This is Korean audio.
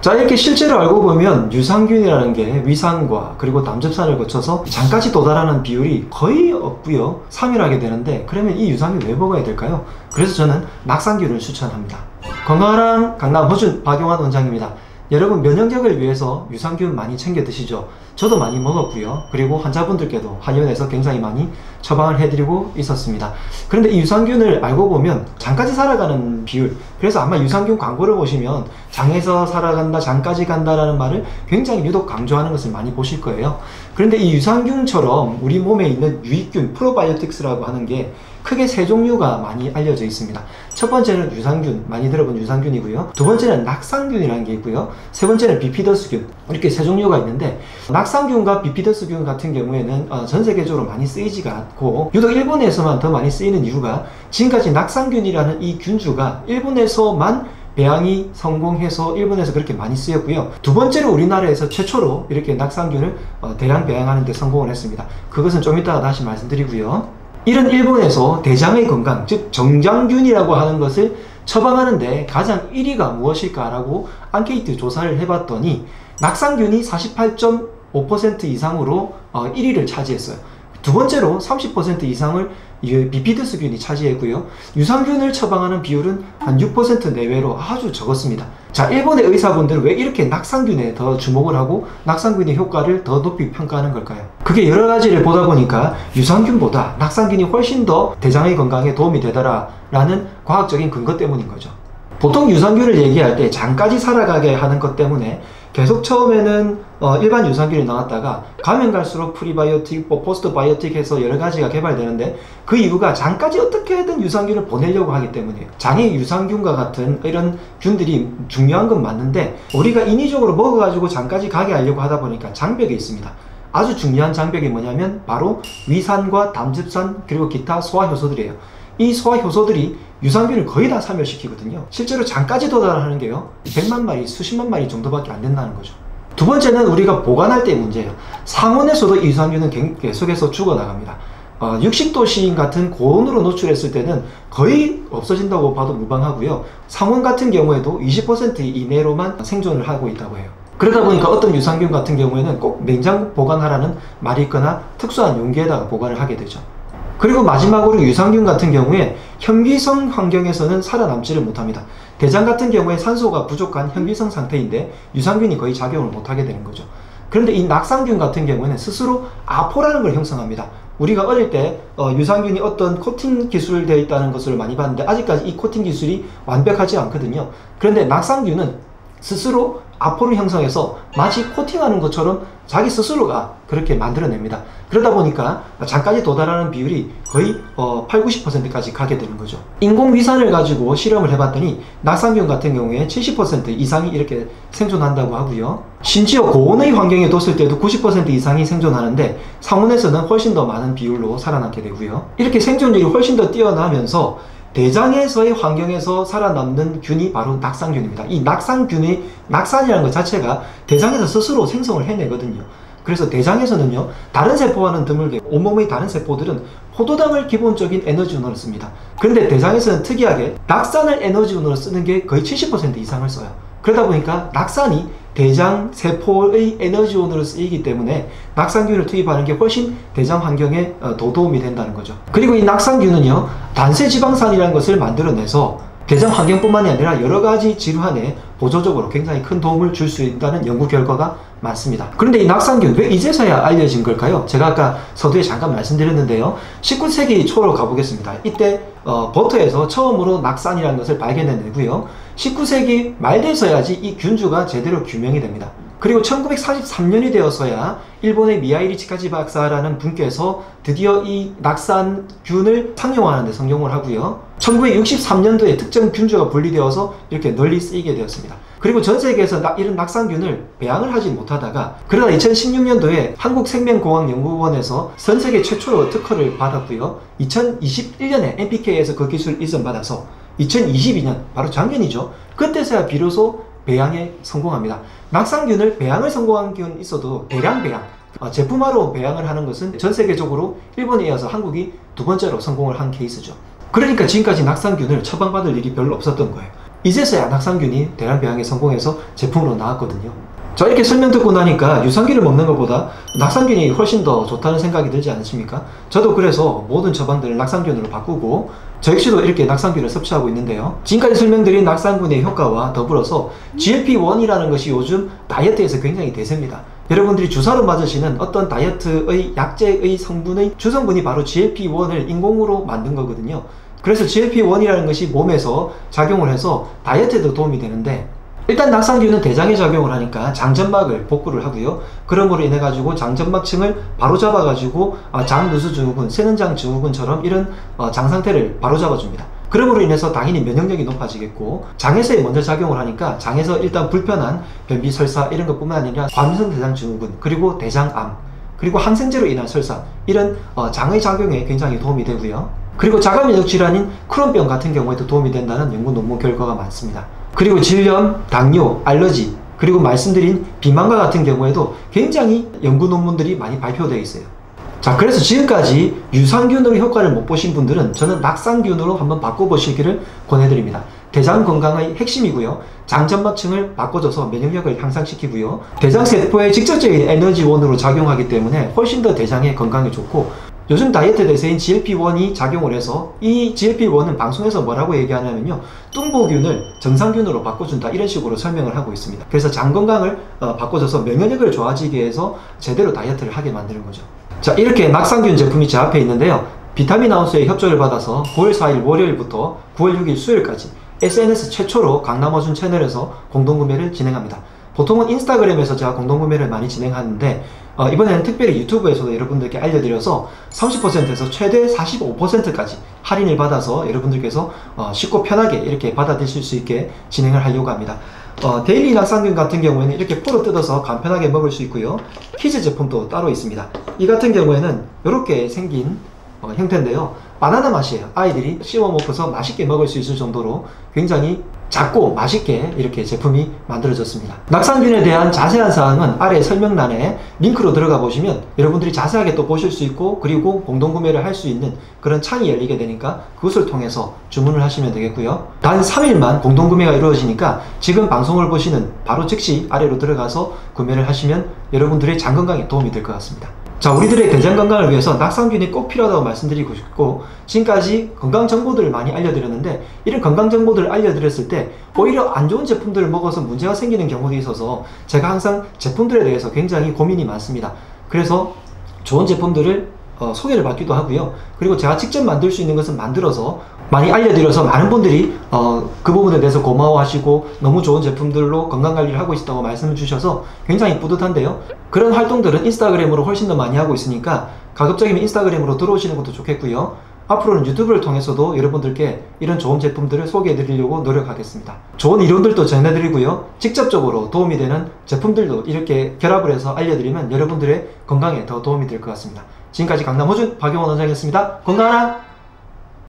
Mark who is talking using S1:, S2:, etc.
S1: 자, 이렇게 실제로 알고 보면 유산균이라는 게 위산과 그리고 담즙산을 거쳐서 장까지 도달하는 비율이 거의 없고요. 삼일하게 되는데, 그러면 이 유산균 왜 먹어야 될까요? 그래서 저는 낙상균을 추천합니다. 건강한 강남 허준 박용환 원장입니다. 여러분, 면역력을 위해서 유산균 많이 챙겨 드시죠? 저도 많이 먹었고요. 그리고 환자분들께도 한의원에서 굉장히 많이 처방을 해드리고 있었습니다. 그런데 이 유산균을 알고 보면 장까지 살아가는 비율, 그래서 아마 유산균 광고를 보시면 장에서 살아간다, 장까지 간다라는 말을 굉장히 유독 강조하는 것을 많이 보실 거예요. 그런데 이 유산균처럼 우리 몸에 있는 유익균, 프로바이오틱스라고 하는 게 크게 세 종류가 많이 알려져 있습니다. 첫 번째는 유산균, 많이 들어본 유산균이고요. 두 번째는 낙상균이라는 게 있고요. 세 번째는 비피더스균, 이렇게 세 종류가 있는데, 낙상균과 비피더스균 같은 경우에는 전 세계적으로 많이 쓰이지가 않고, 유독 일본에서만 더 많이 쓰이는 이유가, 지금까지 낙상균이라는 이 균주가 일본에서만 배양이 성공해서 일본에서 그렇게 많이 쓰였고요. 두 번째로 우리나라에서 최초로 이렇게 낙상균을 대량 배양하는 데 성공을 했습니다. 그것은 좀 이따가 다시 말씀드리고요. 이런 일본에서 대장의 건강, 즉 정장균이라고 하는 것을 처방하는데 가장 1위가 무엇일까라고 앙케이트 조사를 해봤더니 낙상균이 48.5% 이상으로 1위를 차지했어요. 두 번째로 30% 이상을 비피더스균이 차지했고요. 유산균을 처방하는 비율은 한 6% 내외로 아주 적었습니다. 자, 일본의 의사분들은 왜 이렇게 낙상균에 더 주목을 하고 낙상균의 효과를 더 높이 평가하는 걸까요? 그게 여러 가지를 보다 보니까 유산균보다 낙상균이 훨씬 더 대장의 건강에 도움이 되더라라는 과학적인 근거 때문인 거죠. 보통 유산균을 얘기할 때 장까지 살아가게 하는 것 때문에 계속 처음에는 일반 유산균이 나왔다가 가면 갈수록 프리바이오틱, 포스트바이오틱 해서 여러 가지가 개발되는데, 그 이유가 장까지 어떻게든 유산균을 보내려고 하기 때문이에요. 장에 유산균과 같은 이런 균들이 중요한 건 맞는데, 우리가 인위적으로 먹어가지고 장까지 가게 하려고 하다 보니까 장벽이 있습니다. 아주 중요한 장벽이 뭐냐면 바로 위산과 담즙산 그리고 기타 소화효소들이에요. 이 소화효소들이 유산균을 거의 다 사멸시키거든요. 실제로 장까지 도달하는 게요, 100만 마리, 수십만 마리 정도밖에 안 된다는 거죠. 두 번째는 우리가 보관할 때의 문제예요. 상온에서도 이 유산균은 계속해서 죽어나갑니다. 육식도시인 같은 고온으로 노출했을 때는 거의 없어진다고 봐도 무방하고요. 상온 같은 경우에도 20% 이내로만 생존을 하고 있다고 해요. 그러다 보니까 어떤 유산균 같은 경우에는 꼭 냉장 보관하라는 말이 있거나 특수한 용기에다가 보관을 하게 되죠. 그리고 마지막으로 유산균 같은 경우에 현기성 환경에서는 살아남지를 못합니다. 대장 같은 경우에 산소가 부족한 현기성 상태인데 유산균이 거의 작용을 못하게 되는 거죠. 그런데 이 낙상균 같은 경우에는 스스로 아포라는 걸 형성합니다. 우리가 어릴 때 유산균이 어떤 코팅 기술되어 있다는 것을 많이 봤는데, 아직까지 이 코팅 기술이 완벽하지 않거든요. 그런데 낙상균은 스스로 아포를 형성해서 마치 코팅하는 것처럼 자기 스스로가 그렇게 만들어냅니다. 그러다 보니까 장까지 도달하는 비율이 거의 80-90%까지 가게 되는 거죠. 인공위산을 가지고 실험을 해봤더니 낙상균 같은 경우에 70% 이상이 이렇게 생존한다고 하고요. 심지어 고온의 환경에 뒀을 때도 90% 이상이 생존하는데, 상온에서는 훨씬 더 많은 비율로 살아남게 되고요. 이렇게 생존율이 훨씬 더 뛰어나면서 대장에서의 환경에서 살아남는 균이 바로 낙상균입니다. 이 낙상균의 낙산이라는 것 자체가 대장에서 스스로 생성을 해내거든요. 그래서 대장에서는요, 다른 세포와는 드물게 온몸의 다른 세포들은 포도당을 기본적인 에너지원으로 씁니다. 그런데 대장에서는 특이하게 낙산을 에너지원으로 쓰는 게 거의 70% 이상을 써요. 그러다 보니까 낙산이 대장 세포의 에너지원으로 쓰이기 때문에 낙상균을 투입하는 게 훨씬 대장 환경에 더 도움이 된다는 거죠. 그리고 이 낙상균은요, 단세지방산이라는 것을 만들어내서 대장 환경뿐만이 아니라 여러 가지 질환에 보조적으로 굉장히 큰 도움을 줄 수 있다는 연구 결과가 많습니다. 그런데 이 낙상균 왜 이제서야 알려진 걸까요? 제가 아까 서두에 잠깐 말씀드렸는데요. 19세기 초로 가보겠습니다. 이때 버터에서 처음으로 낙산이라는 것을 발견해내고요. 19세기 말 돼서야지 이 균주가 제대로 규명이 됩니다. 그리고 1943년이 되어서야 일본의 미야이리 치카지 박사라는 분께서 드디어 이 낙산균을 상용화하는 데 성공을 하고요. 1963년도에 특정 균주가 분리되어서 이렇게 널리 쓰이게 되었습니다. 그리고 전 세계에서 이런 낙상균을 배양을 하지 못하다가, 그러다 2016년도에 한국생명공학연구원에서 전 세계 최초로 특허를 받았고요. 2021년에 NPK에서 그 기술을 이전받아서 2022년, 바로 작년이죠. 그때서야 비로소 배양에 성공합니다. 낙상균을 배양을 성공한 균 있어도 대량 배양, 제품화로 배양을 하는 것은 전 세계적으로 일본에 이어서 한국이 두 번째로 성공을 한 케이스죠. 그러니까 지금까지 낙상균을 처방받을 일이 별로 없었던 거예요. 이제서야 낙상균이 대량 배양에 성공해서 제품으로 나왔거든요. 자, 이렇게 설명 듣고 나니까 유산균을 먹는 것보다 낙상균이 훨씬 더 좋다는 생각이 들지 않으십니까? 저도 그래서 모든 처방들을 낙상균으로 바꾸고 저 역시도 이렇게 낙상균을 섭취하고 있는데요. 지금까지 설명드린 낙상균의 효과와 더불어서 GLP-1이라는 것이 요즘 다이어트에서 굉장히 대세입니다. 여러분들이 주사로 맞으시는 어떤 다이어트의 약제의 성분의 주성분이 바로 GLP-1을 인공으로 만든 거거든요. 그래서 GLP-1이라는 것이 몸에서 작용을 해서 다이어트에도 도움이 되는데, 일단 낙상균은 대장에 작용을 하니까 장점막을 복구를 하고요. 그러므로 인해 가지고 장점막층을 바로 잡아 가지고 장누수증후군, 새는장 증후군처럼 이런 장 상태를 바로 잡아줍니다. 그러므로 인해서 당연히 면역력이 높아지겠고, 장에서 먼저 작용을 하니까 장에서 일단 불편한 변비, 설사 이런 것뿐만 아니라 과민성 대장 증후군, 그리고 대장암, 그리고 항생제로 인한 설사, 이런 장의 작용에 굉장히 도움이 되고요. 그리고 자가면역 질환인 크론병 같은 경우에도 도움이 된다는 연구 논문 결과가 많습니다. 그리고 질염, 당뇨, 알러지, 그리고 말씀드린 비만과 같은 경우에도 굉장히 연구 논문들이 많이 발표되어 있어요. 자, 그래서 지금까지 유산균으로 효과를 못 보신 분들은 저는 낙상균으로 한번 바꿔보시기를 권해드립니다. 대장 건강의 핵심이고요. 장점막층을 바꿔줘서 면역력을 향상시키고요. 대장세포의 직접적인 에너지원으로 작용하기 때문에 훨씬 더 대장의 건강에 좋고, 요즘 다이어트 대세인 GLP-1이 작용을 해서 이 GLP-1은 방송에서 뭐라고 얘기하냐면요, 뚱보균을 정상균으로 바꿔준다, 이런 식으로 설명을 하고 있습니다. 그래서 장 건강을 바꿔줘서 면역력을 좋아지게 해서 제대로 다이어트를 하게 만드는 거죠. 자, 이렇게 낙상균 제품이 제 앞에 있는데요. 비타민하우스의 협조를 받아서 9월 4일 월요일부터 9월 6일 수요일까지 SNS 최초로 강남어준 채널에서 공동구매를 진행합니다. 보통은 인스타그램에서 제가 공동구매를 많이 진행하는데, 이번에는 특별히 유튜브에서도 여러분들께 알려드려서 30%에서 최대 45%까지 할인을 받아서 여러분들께서 쉽고 편하게 이렇게 받아드실 수 있게 진행을 하려고 합니다. 데일리 낙상균 같은 경우에는 이렇게 포로 뜯어서 간편하게 먹을 수 있고요. 키즈 제품도 따로 있습니다. 이 같은 경우에는 이렇게 생긴 형태인데요. 바나나 맛이에요. 아이들이 씹어 먹어서 맛있게 먹을 수 있을 정도로 굉장히 작고 맛있게 이렇게 제품이 만들어졌습니다. 낙상균에 대한 자세한 사항은 아래 설명란에 링크로 들어가 보시면 여러분들이 자세하게 또 보실 수 있고, 그리고 공동구매를 할 수 있는 그런 창이 열리게 되니까 그것을 통해서 주문을 하시면 되겠고요. 단 3일만 공동구매가 이루어지니까 지금 방송을 보시는 바로 즉시 아래로 들어가서 구매를 하시면 여러분들의 장 건강에 도움이 될 것 같습니다. 자, 우리들의 대장 건강을 위해서 낙상균이 꼭 필요하다고 말씀드리고 싶고, 지금까지 건강 정보들을 많이 알려드렸는데, 이런 건강 정보들을 알려드렸을 때 오히려 안 좋은 제품들을 먹어서 문제가 생기는 경우도 있어서 제가 항상 제품들에 대해서 굉장히 고민이 많습니다. 그래서 좋은 제품들을 소개를 받기도 하고요. 그리고 제가 직접 만들 수 있는 것은 만들어서 많이 알려드려서 많은 분들이 그 부분에 대해서 고마워하시고 너무 좋은 제품들로 건강관리를 하고 있다고 말씀을 주셔서 굉장히 뿌듯한데요. 그런 활동들은 인스타그램으로 훨씬 더 많이 하고 있으니까 가급적이면 인스타그램으로 들어오시는 것도 좋겠고요. 앞으로는 유튜브를 통해서도 여러분들께 이런 좋은 제품들을 소개해 드리려고 노력하겠습니다. 좋은 이론들도 전해드리고요. 직접적으로 도움이 되는 제품들도 이렇게 결합을 해서 알려드리면 여러분들의 건강에 더 도움이 될 것 같습니다. 지금까지 강남호준 박용원 원장이었습니다. 건강하라!